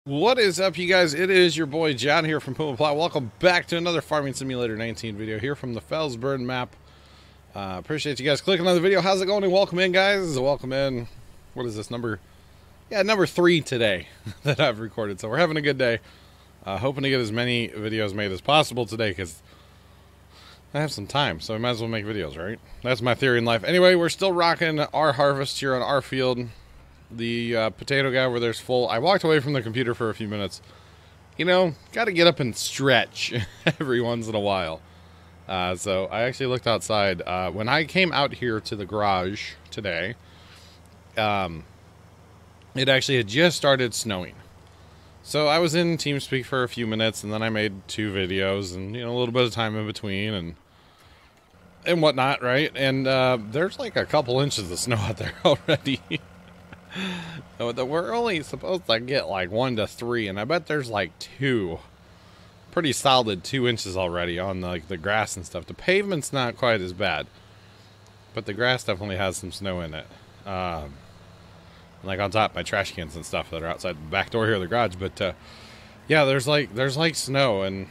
What is up, you guys? It is your boy John here from Puma, Plow. Welcome back to another Farming Simulator 19 video here from the FELSBRUNN map. Appreciate you guys clicking on the video. How's it going? And welcome in, guys. Welcome in. What is this, number 3 today that I've recorded. So we're having a good day. Hoping to get as many videos made as possible today because I have some time, so I might as well make videos, right? That's my theory in life. Anyway, we're still rocking our harvest here on our field. The potato guy over there's full. I walked away from the computer for a few minutes. You know, got to get up and stretch every once in a while. So I actually looked outside. When I came out here to the garage today, it actually had just started snowing. So I was in TeamSpeak for a few minutes, and then I made 2 videos, and a little bit of time in between, and whatnot, right? And there's like a couple inches of snow out there already. We're only supposed to get like 1 to 3, and I bet there's like 2, pretty solid 2 inches already on the grass and stuff. The pavement's not quite as bad, but the grass definitely has some snow in it. Like on top of my trash cans and stuff that are outside the back door here of the garage. But yeah, there's like snow, and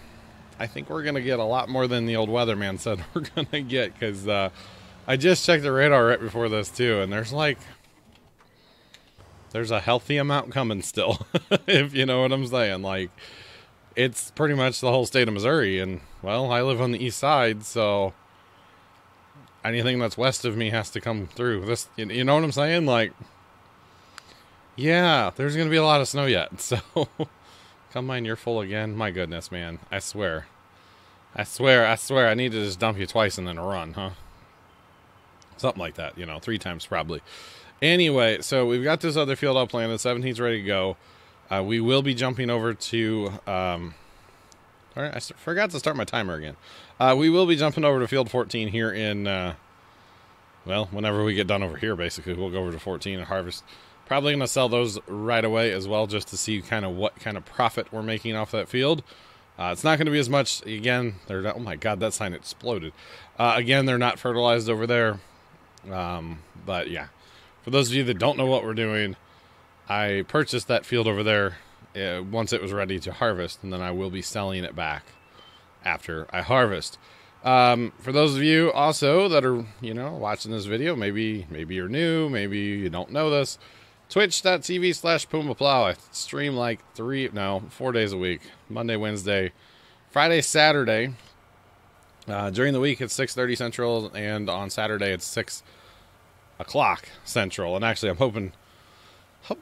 I think we're gonna get a lot more than the old weatherman said we're gonna get, because I just checked the radar right before this too, and there's a healthy amount coming still, if you know what I'm saying. Like, it's pretty much the whole state of Missouri, and, well, I live on the east side, so anything that's west of me has to come through. This, you know what I'm saying? Like, yeah, there's going to be a lot of snow yet, so combine, you're full again. My goodness, man, I swear. I need to just dump you twice and then run, huh? Something like that, 3 times probably. Anyway, so we've got this other field all planted. 17's ready to go. We will be jumping over to... all right, I forgot to start my timer again. We will be jumping over to field 14 here in... well, whenever we get done over here, basically. We'll go over to 14 and harvest. Probably going to sell those right away as well, just to see kind of what kind of profit we're making off that field. It's not going to be as much. Again, they're not... Oh my god, that sign exploded. Again, they're not fertilized over there. But yeah. For those of you that don't know what we're doing, I purchased that field over there once it was ready to harvest, and then I will be selling it back after I harvest. For those of you also that are, watching this video, maybe you're new, maybe you don't know this, twitch.tv/PumaPlow. I stream like 4 days a week, Monday, Wednesday, Friday, Saturday. During the week, it's 6:30 Central, and on Saturday, it's 6 o'clock Central. And actually, I'm hoping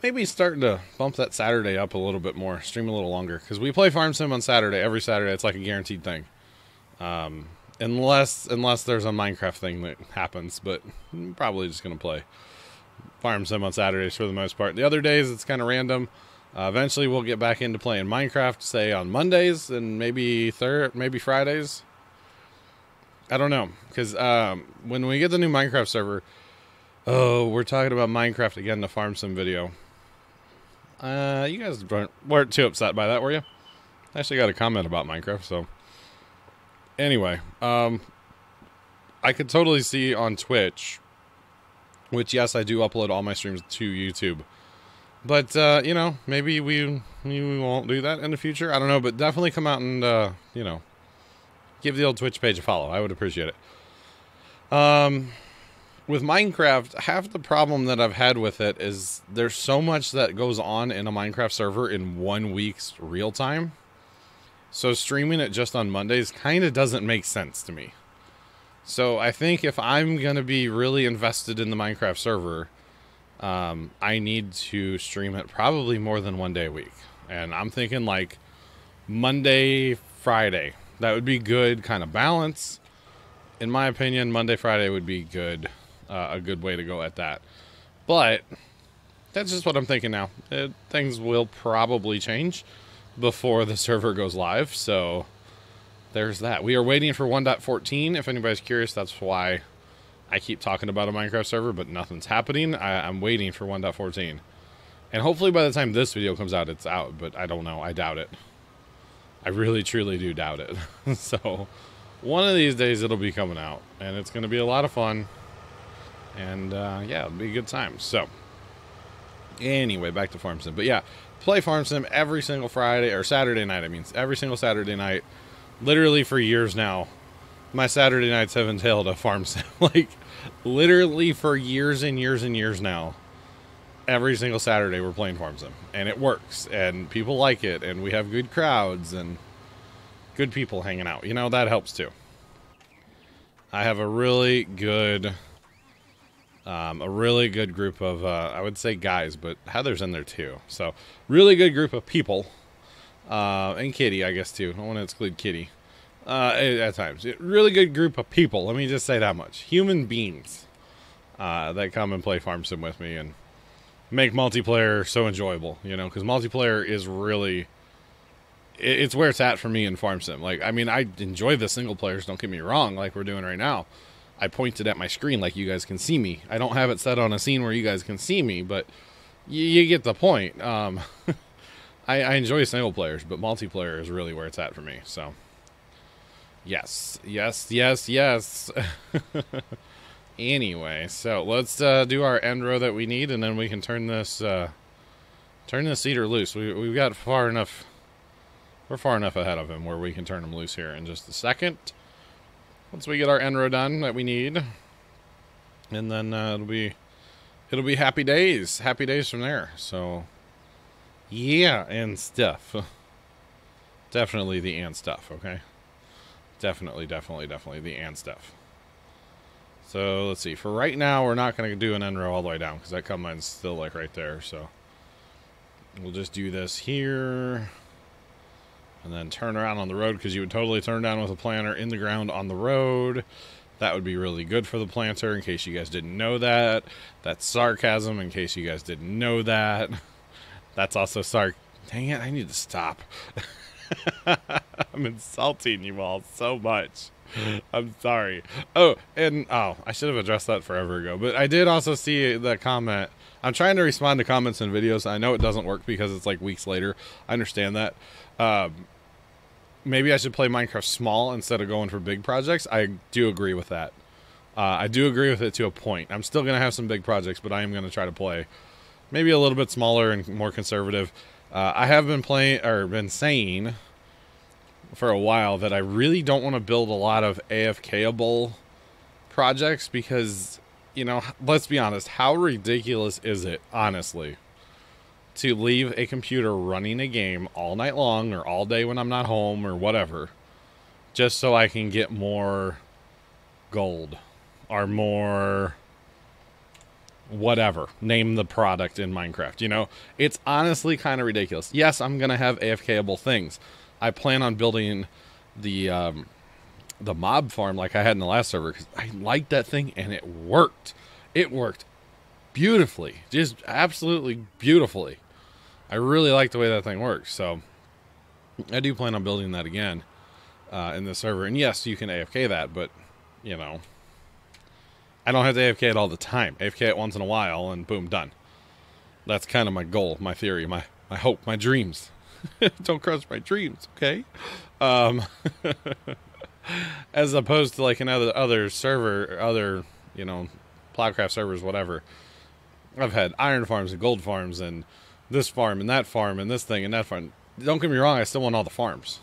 maybe starting to bump that Saturday up a little bit more, stream a little longer, because we play Farm Sim on Saturday. Every Saturday, it's like a guaranteed thing, unless there's a Minecraft thing that happens. But I'm probably just gonna play Farm Sim on Saturdays for the most part. The other days, it's kind of random. Eventually, we'll get back into playing Minecraft, say on Mondays, and maybe Fridays. I don't know, because when we get the new Minecraft server. Oh, we're talking about Minecraft again, the Farm Sim video. You guys weren't too upset by that, were you? I actually got a comment about Minecraft, so... Anyway, I could totally see on Twitch, which, yes, I do upload all my streams to YouTube. But, maybe we won't do that in the future. I don't know, but definitely come out and, give the old Twitch page a follow. I would appreciate it. With Minecraft, half the problem that I've had with it is there's so much that goes on in a Minecraft server in 1 week's real time. So streaming it just on Mondays kind of doesn't make sense to me. So I think if I'm going to be really invested in the Minecraft server, I need to stream it probably more than 1 day a week. And I'm thinking like Monday, Friday. That would be good kind of balance. In my opinion, Monday, Friday would be good. A good way to go at that. But that's just what I'm thinking now. Things will probably change before the server goes live, so there's that. We are waiting for 1.14. If anybody's curious, that's why I keep talking about a Minecraft server, but nothing's happening. I'm waiting for 1.14. And hopefully by the time this video comes out, it's out, but I don't know. I doubt it. I really, truly do doubt it. So one of these days it'll be coming out, and it's going to be a lot of fun. And, yeah, it'll be a good time. So, Anyway, back to Farm Sim. But yeah, play Farm Sim every single Friday, or Saturday night, I mean. Every single Saturday night. Literally for years now. My Saturday nights have entailed a Farm Sim. Like, literally for years and years and years now. Every single Saturday we're playing Farm Sim. And it works. And people like it. And we have good crowds. And good people hanging out. You know, that helps too. I have a really good group of, I would say guys, but Heather's in there too. So, really good group of people. And Kitty, I guess too. I don't want to exclude Kitty. At times. Really good group of people. Let me just say that much. Human beings. That come and play Farm Sim with me and make multiplayer so enjoyable, you know, because multiplayer is really, it's where it's at for me in Farm Sim. Like, I mean, I enjoy the single players, don't get me wrong, like we're doing right now. I pointed at my screen like you guys can see me. I don't have it set on a scene where you guys can see me, but you get the point. I enjoy single players, but multiplayer is really where it's at for me, so. Yes. Anyway, so let's do our end row that we need, and then we can turn this cedar loose. We've got far enough. We're far enough ahead of him where we can turn him loose here in just a second. Once we get our end row done that we need, and then it'll be happy days from there. So yeah, and stuff. Definitely the and stuff. Okay. Definitely the and stuff. So, let's see. For right now, we're not going to do an end row all the way down, because that combine's still, like, right there. So, we'll just do this here. And then turn around on the road, because you would totally turn down with a planter in the ground on the road. That would be really good for the planter, in case you guys didn't know that. That's sarcasm, in case you guys didn't know that. That's also Dang it, I need to stop. I'm insulting you all so much. I'm sorry. I should have addressed that forever ago. But I did also see the comment. I'm trying to respond to comments and videos. I know it doesn't work because it's like weeks later. I understand that. Maybe I should play Minecraft small instead of going for big projects. I do agree with that. I do agree with it to a point. I'm still going to have some big projects, but I am going to try to play maybe a little bit smaller and more conservative. I have been saying for a while that I really don't want to build a lot of AFK-able projects because, you know, let's be honest, how ridiculous is it, honestly, to leave a computer running a game all night long or all day when I'm not home or whatever, just so I can get more gold or more whatever, name the product in Minecraft, you know? It's honestly kind of ridiculous. Yes, I'm going to have AFK-able things. I plan on building the mob farm like I had in the last server because I liked that thing and it worked. It worked beautifully, just absolutely beautifully. I really like the way that thing works, so I do plan on building that again in the server. And yes, you can AFK that, but you know, I don't have to AFK it all the time. AFK it once in a while and boom, done. That's kind of my goal, my theory, my hope, my dreams. Don't crush my dreams, okay? As opposed to like another server, you know, Plowcraft servers, whatever. I've had iron farms and gold farms and this farm and that farm and this thing and that farm. Don't get me wrong, I still want all the farms.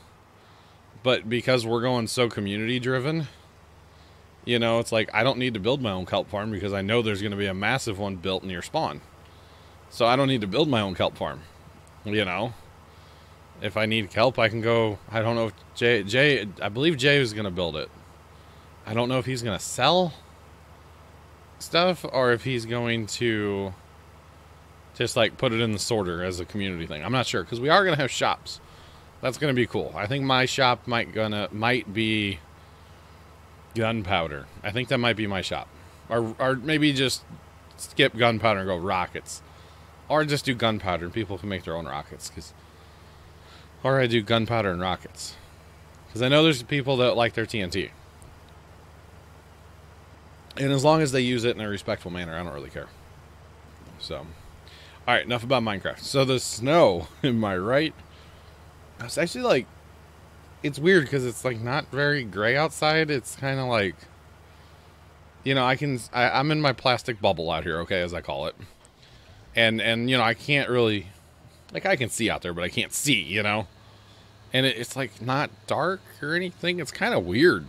But because we're going so community driven, you know, it's like I don't need to build my own kelp farm because I know there's going to be a massive one built near spawn. So I don't need to build my own kelp farm, you know? If I need kelp, I can go. I don't know if I believe Jay is going to build it. I don't know if he's going to sell stuff or if he's going to just like put it in the sorter as a community thing. I'm not sure because we are going to have shops. That's going to be cool. I think my shop might be gunpowder. I think that might be my shop, or maybe just skip gunpowder and go rockets, or just do gunpowder and people can make their own rockets because. Or I do gunpowder and rockets. Because I know there's people that like their TNT. And as long as they use it in a respectful manner, I don't really care. So. Alright, enough about Minecraft. So the snow, am I right? It's actually like... It's weird because it's like not very gray outside. It's kind of like... You know, I'm in my plastic bubble out here, okay, as I call it. And you know, I can't really, like, I can see out there, but I can't see, you know. And it's like not dark or anything. It's kind of weird.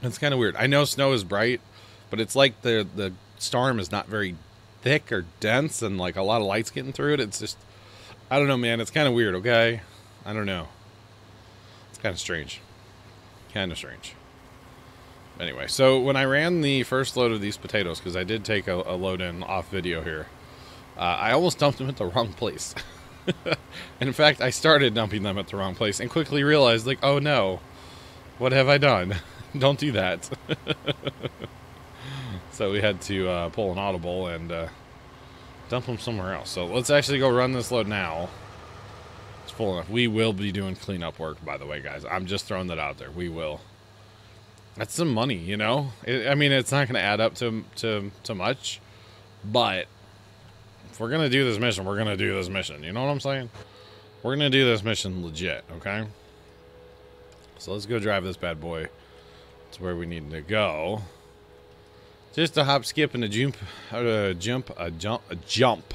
It's kind of weird. I know snow is bright, but it's like the storm is not very thick or dense, and like a lot of lights getting through it. It's just, I don't know, man. It's kind of weird. Okay, I don't know. It's kind of strange. Kind of strange. Anyway, so when I ran the first load of these potatoes, because I did take a load in off video here, I almost dumped them at the wrong place. And in fact, I started dumping them at the wrong place and quickly realized, like, oh no, what have I done? Don't do that. So we had to pull an audible and dump them somewhere else. So let's actually go run this load now. It's full enough. We will be doing cleanup work, by the way, guys. I'm just throwing that out there. We will. That's some money, you know? I mean, it's not going to add up to much, but if we're going to do this mission, we're going to do this mission. You know what I'm saying? We're going to do this mission legit, okay? So let's go drive this bad boy to where we need to go. Just a hop, skip, and a jump. A jump.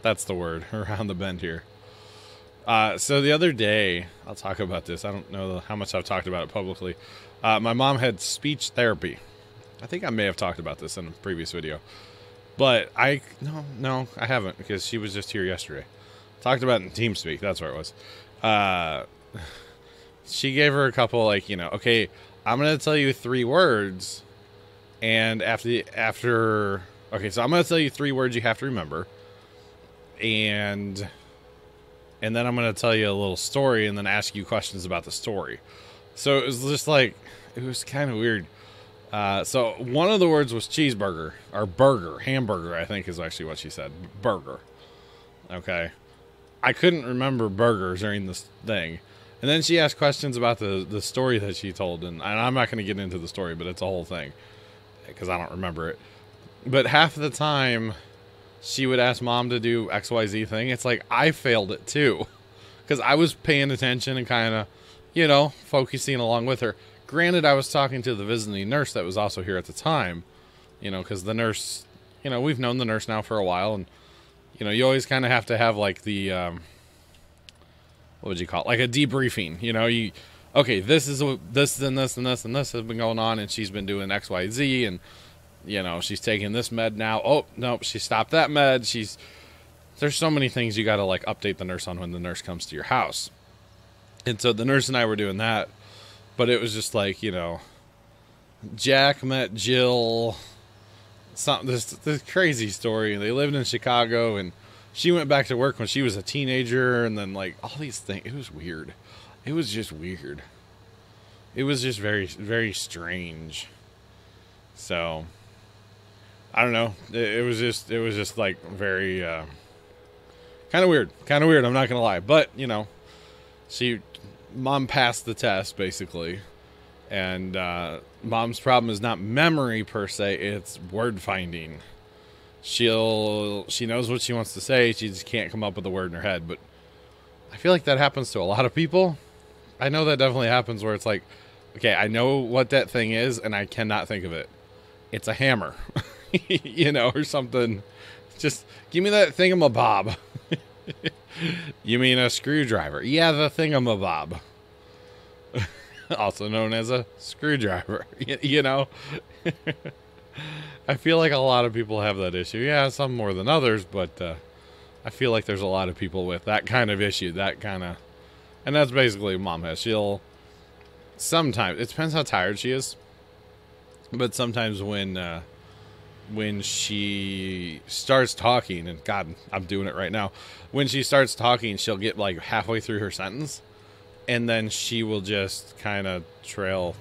That's the word, around the bend here. So the other day, I'll talk about this. I don't know how much I've talked about it publicly. My mom had speech therapy. I think I may have talked about this in a previous video. But no, I haven't, because she was just here yesterday. Talked about it in TeamSpeak. That's where it was. She gave her a couple, like, you know, okay, I'm going to tell you 3 words. And okay, so I'm going to tell you 3 words you have to remember. And then I'm going to tell you a little story and then ask you questions about the story. So it was just like, it was kind of weird. So one of the words was cheeseburger, or burger, hamburger, I think is actually what she said. Burger. Okay. I couldn't remember burgers during this thing. And then she asked questions about the story that she told. And I'm not going to get into the story, but it's a whole thing, because I don't remember it. But half of the time, she would ask mom to do XYZ thing. It's like, I failed it too. Because I was paying attention and kind of, you know, focusing along with her. Granted, I was talking to the visiting nurse that was also here at the time, you know, because the nurse, you know, we've known the nurse now for a while, and, you know, you always kind of have to have, like, the, what would you call it? Like a debriefing, you know, okay, this and this and this and this has been going on, and she's been doing X, Y, Z, and, you know, she's taking this med now. Oh, no, she stopped that med. There's so many things you got to, like, update the nurse on when the nurse comes to your house. And so the nurse and I were doing that. But it was just like, you know, Jack met Jill, this crazy story. They lived in Chicago, and she went back to work when she was a teenager, and then, like, all these things. It was weird. It was just weird. It was just very, very strange. So, I don't know. It was just like very, kind of weird. Kind of weird, I'm not going to lie. But, you know, Mom passed the test, basically, and Mom's problem is not memory per se, it's word finding. She knows what she wants to say, she just can't come up with a word in her head. But I feel like that happens to a lot of people. I know that definitely happens, where it's like, okay, I know what that thing is, and I cannot think of it. It's a hammer, you know, or something. Just give me that thingamabob. You mean a screwdriver? Yeah, the thingamabob. Also known as a screwdriver. You know? I feel like a lot of people have that issue. Yeah, some more than others, but I feel like there's a lot of people with that kind of issue. And that's basically what Mom has. She'll sometimes, it depends how tired she is, but sometimes when she starts talking, and God, I'm doing it right now. When she starts talking, she'll get like halfway through her sentence, and then she will just kind of trail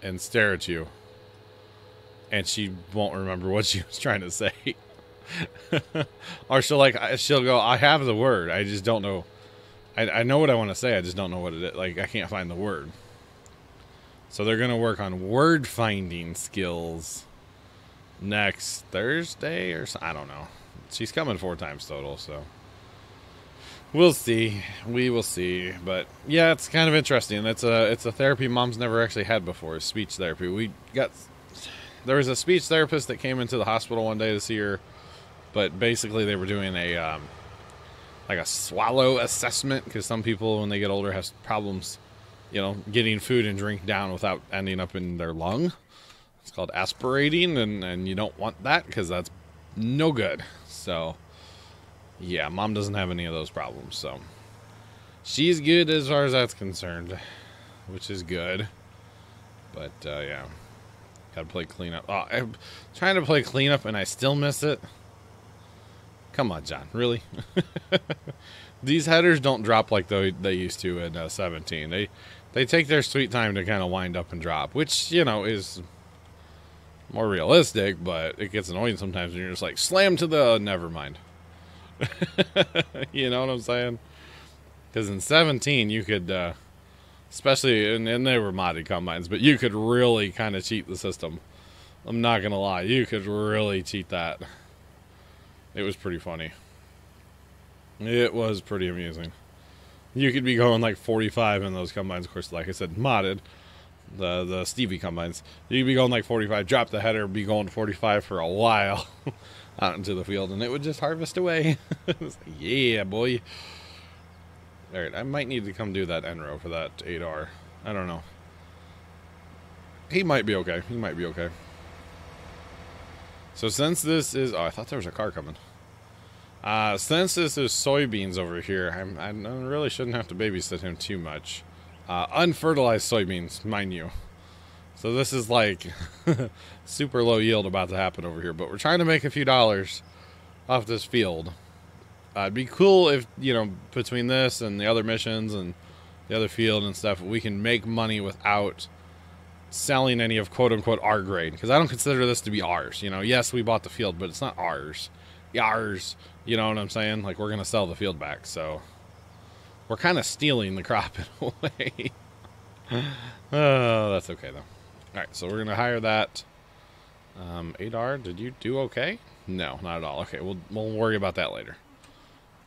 and stare at you, and she won't remember what she was trying to say. Or she'll go, I have the word, I just don't know. I know what I want to say, I just don't know what it is. Like, I can't find the word. So they're going to work on word finding skills next Thursday or so. I don't know. She's coming 4 times total, so we'll see. We will see. But yeah, it's kind of interesting. It's a therapy Mom's never actually had before, speech therapy. There was a speech therapist that came into the hospital one day to see her But basically they were doing a like a swallow assessment, because some people when they get older have problems, you know, getting food and drink down without ending up in their lung. It's called aspirating, and you don't want that because that's no good. So yeah, Mom doesn't have any of those problems, so she's good as far as that's concerned, which is good. But yeah, gotta play cleanup. Oh, I'm trying to play cleanup and I still miss it. Come on, John, really? These headers don't drop like they used to in 17. They take their sweet time to kind of wind up and drop, which, you know, is more realistic, but it gets annoying sometimes when you're just like, slam to the, never mind. You know what I'm saying? Because in 17, you could, especially, and they were modded combines, but you could really kind of cheat the system. I'm not going to lie. You could really cheat that. It was pretty funny. It was pretty amusing. You could be going like 45 in those combines, of course, like I said, modded. The Stevie combines. You could be going like 45, drop the header, be going 45 for a while out into the field, and it would just harvest away. It was like, yeah, boy. Alright, I might need to come do that end row for that 8R. I don't know. He might be okay. He might be okay. So since this is... Oh, I thought there was a car coming. Since this is soybeans over here, I really shouldn't have to babysit him too much. Unfertilized soybeans, mind you. So this is like super low yield about to happen over here. But we're trying to make a few dollars off this field. It'd be cool if, you know, between this and the other missions and the other field and stuff, we can make money without selling any of quote-unquote our grade. Because I don't consider this to be ours. You know, yes, we bought the field, but it's not ours. Ours. You know what I'm saying? Like, we're going to sell the field back, so we're kind of stealing the crop in a way. Oh, that's okay, though. Alright, so we're going to hire that. 8R, did you do okay? No, not at all. Okay, we'll worry about that later.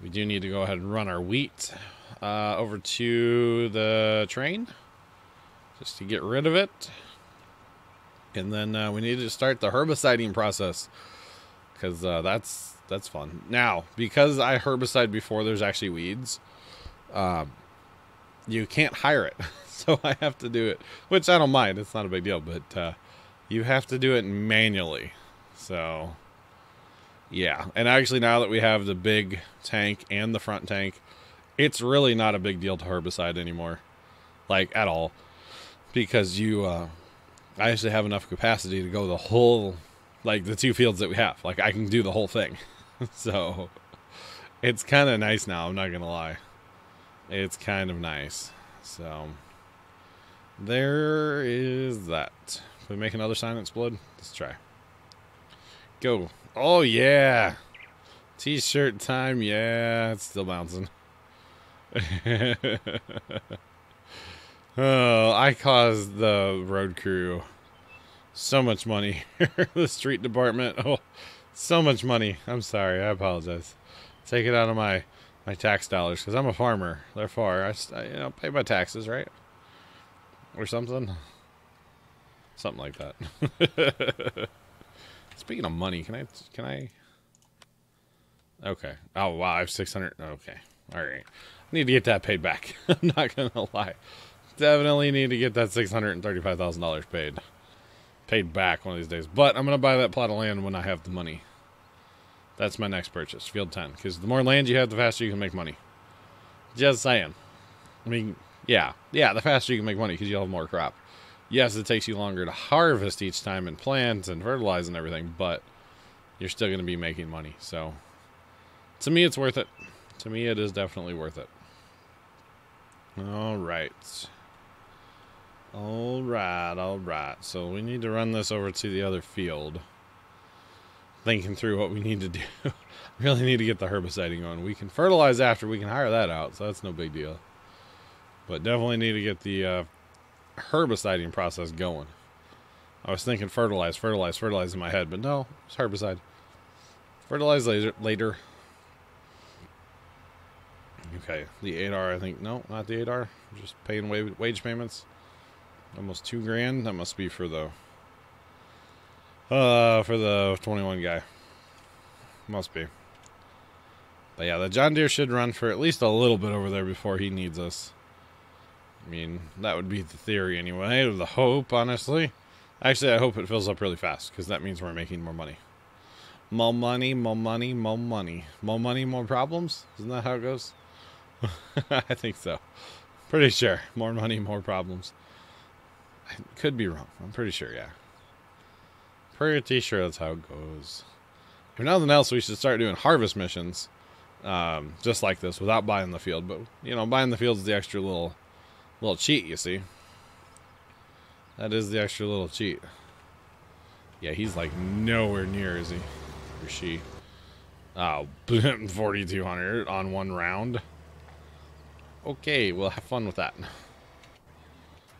We do need to go ahead and run our wheat over to the train, just to get rid of it. And then we need to start the herbiciding process, because that's fun. Now, because I herbicide before there's actually weeds, you can't hire it. So I have to do it, which I don't mind. It's not a big deal, but you have to do it manually. So yeah, and actually now that we have the big tank and the front tank, it's really not a big deal to herbicide anymore, like at all, because I actually have enough capacity to go the whole, like the 2 fields that we have. Like I can do the whole thing. So it's kind of nice now, I'm not gonna lie. It's kind of nice. So there is that. Can we make another sign that explode? Let's try. Go. Oh yeah, t-shirt time. Yeah, it's still bouncing. Oh, I caused the road crew so much money. The street department, oh, so much money. I'm sorry, I apologize. Take it out of my tax dollars, because I'm a farmer. Therefore, I you know, pay my taxes, right? Or something like that. Speaking of money, can I? Okay. Oh wow, I have 600. Okay. All right. I need to get that paid back. I'm not gonna lie. Definitely need to get that $635,000 paid back one of these days. But I'm gonna buy that plot of land when I have the money. That's my next purchase, Field 10. Because the more land you have, the faster you can make money. Just saying. I mean, yeah, the faster you can make money because you'll have more crop. Yes, it takes you longer to harvest each time and plant and fertilize and everything, but you're still going to be making money. So, to me, it's worth it. To me, it is definitely worth it. All right. All right. So, we need to run this over to the other field. Thinking through what we need to do. Really need to get the herbiciding on. We can fertilize after. We can hire that out, so that's no big deal. But definitely need to get the herbiciding process going. I was thinking fertilize in my head, but no, it's herbicide. Fertilize later. Okay, the 8R, I think. No, not the 8R. Just paying wage payments. Almost $2,000. That must be for the 21 guy. Must be. But yeah, the John Deere should run for at least a little bit over there before he needs us. I mean, that would be the theory anyway, or the hope, honestly. Actually, I hope it fills up really fast, because that means we're making more money. More money, more money, more money. More money, more problems? Isn't that how it goes? I think so. Pretty sure. More money, more problems. I could be wrong. I'm pretty sure, yeah. Pretty sure that's how it goes. If nothing else, we should start doing harvest missions. Just like this, without buying the field. But, you know, buying the field is the extra little cheat, you see. That is the extra little cheat. Yeah, he's like nowhere near, is he? Or she? Oh, 4,200 on one round. Okay, we'll have fun with that.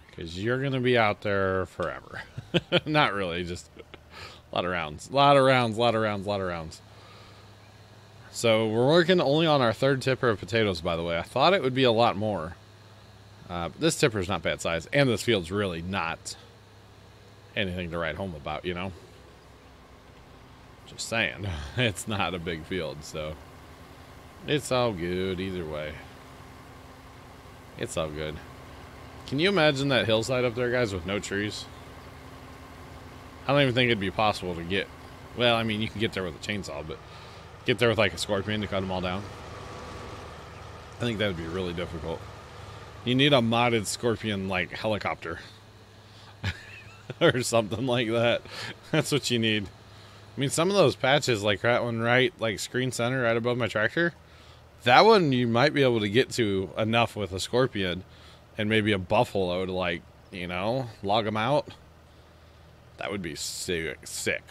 Because you're going to be out there forever. Not really, just a lot of rounds. A lot of rounds, a lot of rounds, a lot of rounds. So we're working only on our third tipper of potatoes, by the way. I thought it would be a lot more. But this tipper is not bad size. And this field's really not anything to write home about, you know? Just saying. It's not a big field, so it's all good either way. It's all good. Can you imagine that hillside up there, guys, with no trees? I don't even think it'd be possible to get... Well, I mean, you can get there with a chainsaw, but get there with, like, a scorpion to cut them all down. I think that would be really difficult. You need a modded scorpion, like, helicopter. Or something like that. That's what you need. I mean, some of those patches, like that one right, like, screen center right above my tractor, that one you might be able to get to enough with a scorpion and maybe a buffalo to, like, you know, log them out. That would be sick,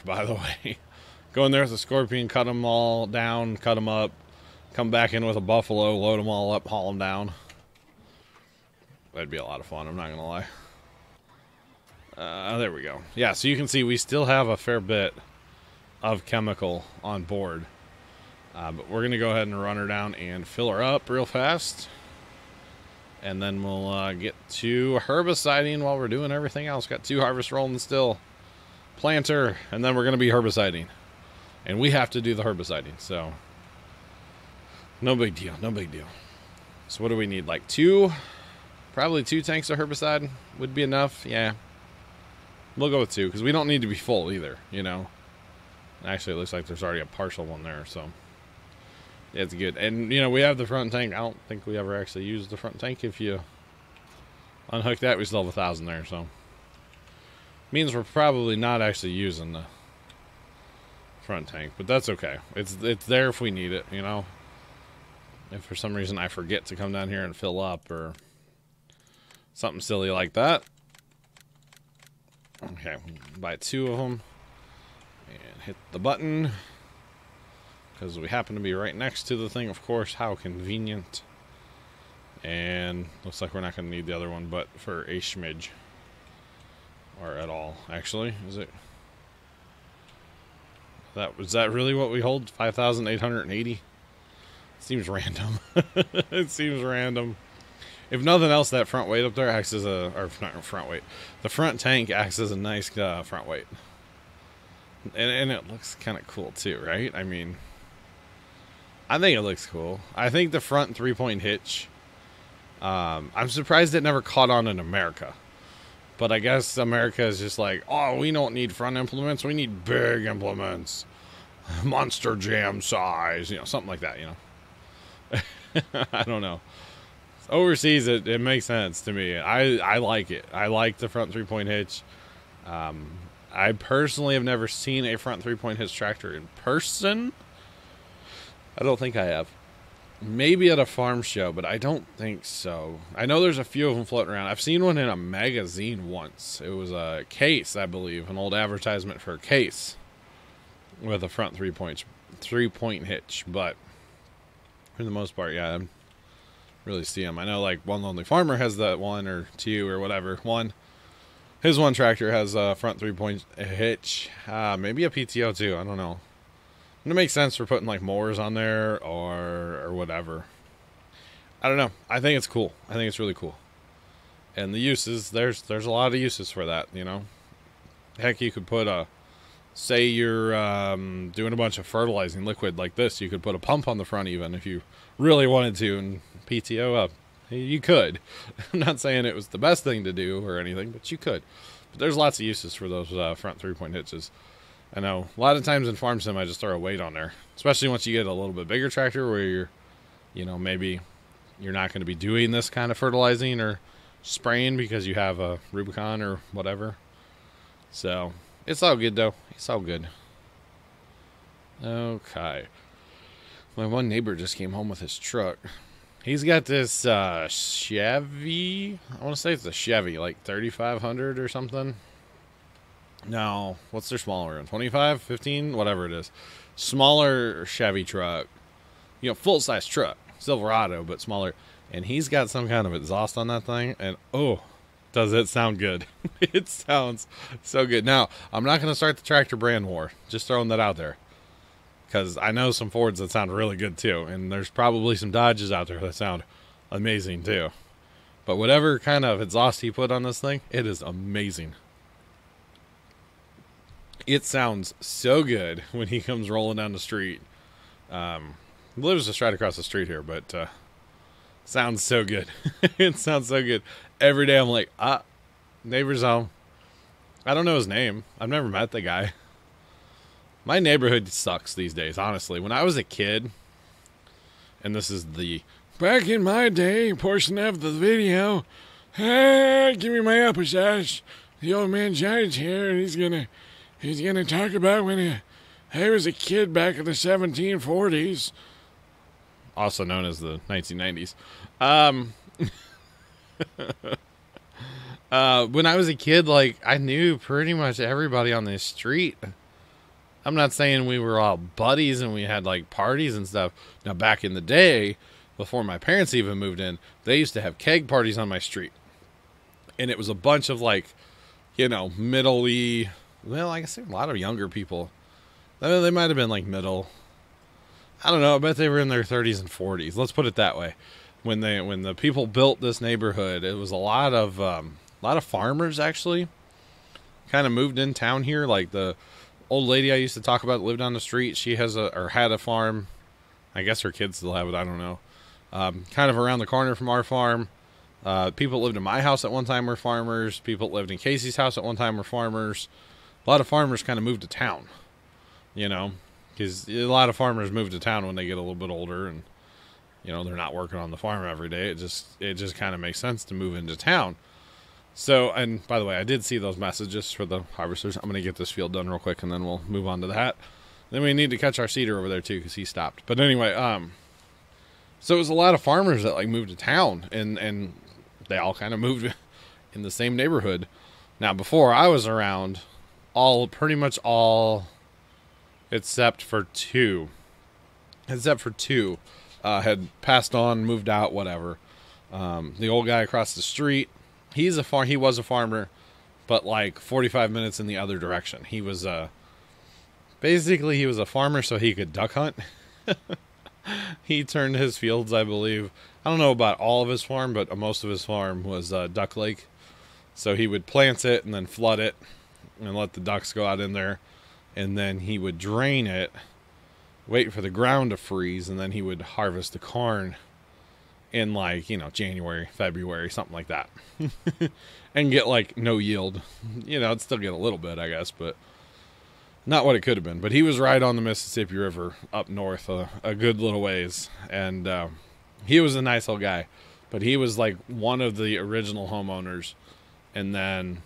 by the way. Go in there with a scorpion, cut them all down, cut them up, come back in with a buffalo, load them all up, haul them down. That'd be a lot of fun, I'm not going to lie. There we go. Yeah, so you can see we still have a fair bit of chemical on board. But we're going to go ahead and run her down and fill her up real fast. And then we'll get to herbiciding while we're doing everything else. Got 2 harvests rolling still. Planter, and then we're going to be herbiciding. And we have to do the herbiciding, so no big deal, no big deal. So what do we need? Like 2? Probably 2 tanks of herbicide would be enough, yeah. We'll go with 2, because we don't need to be full either, you know. Actually, it looks like there's already a partial one there, so it's good. And, you know, we have the front tank. I don't think we ever actually used the front tank. If you unhook that, we still have 1,000 there, so means we're probably not actually using the front tank, but that's okay. It's there if we need it, you know. If for some reason I forget to come down here and fill up or something silly like that. Okay, buy 2 of them and hit the button because we happen to be right next to the thing, of course. How convenient. And looks like we're not going to need the other one, but for a smidge or at all, actually. Is it? Was that really what we hold? 5,880? Seems random. It seems random. If nothing else, that front weight up there acts as a, or not front weight, the front tank acts as a nice front weight. And it looks kind of cool too, right? I mean, I think it looks cool. I think the front 3-point hitch, I'm surprised it never caught on in America. But I guess America is just like, oh, we don't need front implements, we need big implements. Monster jam size, you know, something like that, you know. I don't know. Overseas, it makes sense to me. I like it. I like the front 3-point hitch. I personally have never seen a front 3-point hitch tractor in person. I don't think I have. Maybe at a farm show, but I don't think so. I know there's a few of them floating around. I've seen one in a magazine once. It was a case, I believe, an old advertisement for a case with a front 3-point hitch. But for the most part, yeah, really see them. I know, like, One Lonely Farmer has that 1 or 2 or whatever. His one tractor has a front 3-point hitch. Maybe a PTO too. I don't know. And it makes sense for putting like mowers on there or whatever. I don't know. I think it's cool. I think it's really cool. And the uses, there's a lot of uses for that, you know. Heck, you could put a say you're doing a bunch of fertilizing liquid like this, you could put a pump on the front even if you really wanted to, and PTO up. You could. I'm not saying it was the best thing to do or anything, but you could. But there's lots of uses for those front 3-point hitches. I know a lot of times in farm sim I just throw a weight on there, especially once you get a little bit bigger tractor where you're, you know, maybe you're not going to be doing this kind of fertilizing or spraying because you have a Rubicon or whatever. So it's all good though. It's all good. Okay. My one neighbor just came home with his truck. He's got this Chevy. I want to say it's a Chevy, like 3500 or something. No, what's their smaller one? 25, 15, whatever it is. Smaller Chevy truck. You know, full-size truck. Silverado, but smaller. And he's got some kind of exhaust on that thing. And, oh, does it sound good. It sounds so good. Now, I'm not going to start the tractor brand war. Just throwing that out there. Because I know some Fords that sound really good, too. And there's probably some Dodges out there that sound amazing, too. But whatever kind of exhaust he put on this thing, it is amazing. It sounds so good when he comes rolling down the street. He lives just right across the street here, but sounds so good. It sounds so good. Every day I'm like, neighbor's home. I don't know his name. I've never met the guy. My neighborhood sucks these days, honestly. When I was a kid, and this is the back in my day portion of the video, give me my applesauce. The old man Johnny's here, and he's gonna talk about when I was a kid back in the 1740s, also known as the 1990s. When I was a kid, like, I knew pretty much everybody on this street. I'm not saying we were all buddies and we had like parties and stuff. Now, back in the day, before my parents even moved in, they used to have keg parties on my street. And it was a bunch of like, you know, middle-y, well, I guess a lot of younger people. They might have been like middle. I don't know. I bet they were in their 30s and 40s. Let's put it that way. When the people built this neighborhood, it was a lot of farmers actually kind of moved in town here. Like the old lady I used to talk about that lived down the street, she had a farm. I guess her kids still have it. I don't know. Kind of around the corner from our farm. People that lived in my house at one time were farmers. People that lived in Casey's house at one time were farmers. A lot of farmers kind of moved to town, you know, because a lot of farmers move to town when they get a little bit older and, you know, they're not working on the farm every day. It just kind of makes sense to move into town. So, and by the way, I did see those messages for the harvesters. I'm going to get this field done real quick and then we'll move on to that. Then we need to catch our cedar over there too because he stopped. But anyway, so it was a lot of farmers that like moved to town and they all kind of moved in the same neighborhood. Now, before I was around, pretty much all except for two had passed on, moved out, whatever. The old guy across the street, he was a farmer, but like 45 minutes in the other direction. He was basically he was a farmer so he could duck hunt. He turned his fields, I believe. I don't know about all of his farm, but most of his farm was duck lake. So he would plant it and then flood it and let the ducks go out in there. And then he would drain it, wait for the ground to freeze, and then he would harvest the corn in like, you know, January, February, something like that. And get like no yield. You know, it'd still get a little bit, I guess, but not what it could have been. But he was right on the Mississippi River up north a good little ways. And he was a nice old guy. But he was like one of the original homeowners. And then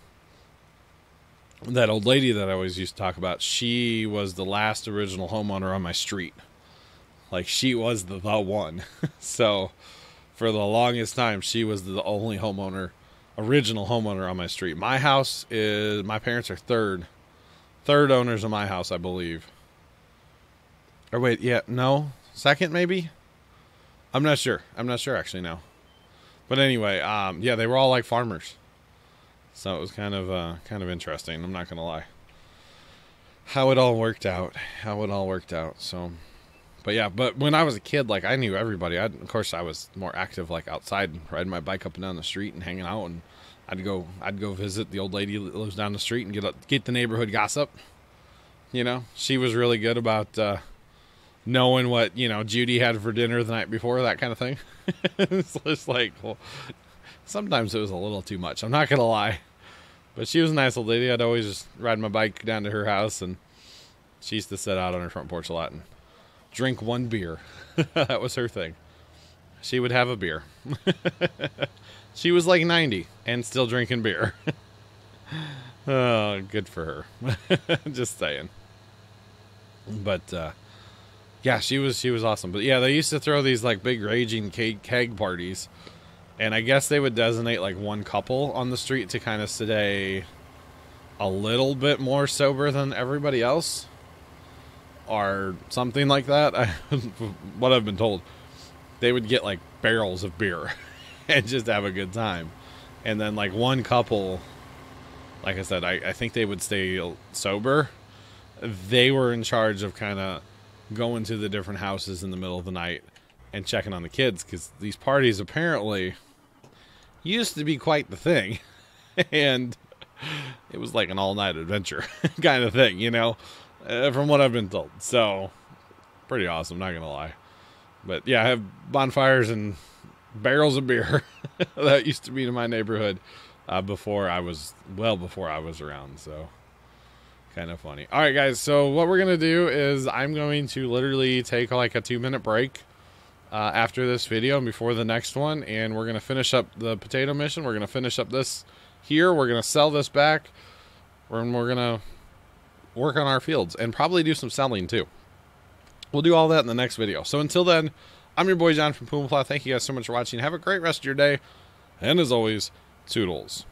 that old lady that I always used to talk about, she was the last original homeowner on my street. Like, she was the one. So, for the longest time, she was the only original homeowner on my street. My parents are third owners of my house, I believe. Or wait, yeah, no, second maybe? I'm not sure actually now. But anyway, yeah, they were all like farmers. So it was kind of interesting. I'm not going to lie. How it all worked out. So, but yeah, but when I was a kid, like, I knew everybody. Of course, I was more active, like, outside, riding my bike up and down the street and hanging out. And I'd go visit the old lady that lives down the street and get the neighborhood gossip. You know, she was really good about knowing what, you know, Judy had for dinner the night before, that kind of thing. It's just like, well, sometimes it was a little too much. I'm not going to lie. But she was a nice old lady. I'd always just ride my bike down to her house, and she used to sit out on her front porch a lot and drink one beer. That was her thing. She would have a beer. She was like 90 and still drinking beer. Oh, good for her. Just saying. But yeah, she was awesome. But yeah, they used to throw these like big raging keg parties, and I guess they would designate like one couple on the street to kind of stay a little bit more sober than everybody else, or something like that. What I've been told, they would get like barrels of beer and just have a good time. And then like one couple, like I said, I think they would stay sober. They were in charge of kind of going to the different houses in the middle of the night and checking on the kids, because these parties apparently used to be quite the thing. And it was like an all-night adventure kind of thing, you know, from what I've been told. So pretty awesome, not gonna lie. But yeah, I have bonfires and barrels of beer. That used to be in my neighborhood before I was around. So kind of funny. All right, guys. So what we're going to do is I'm going to literally take like a 2-minute break after this video and before the next one. And we're going to finish up the potato mission. We're going to finish up this here. We're going to sell this back. And we're going to work on our fields and probably do some selling too. We'll do all that in the next video. So until then, I'm your boy John from Puma Plow. Thank you guys so much for watching. Have a great rest of your day. And as always, toodles.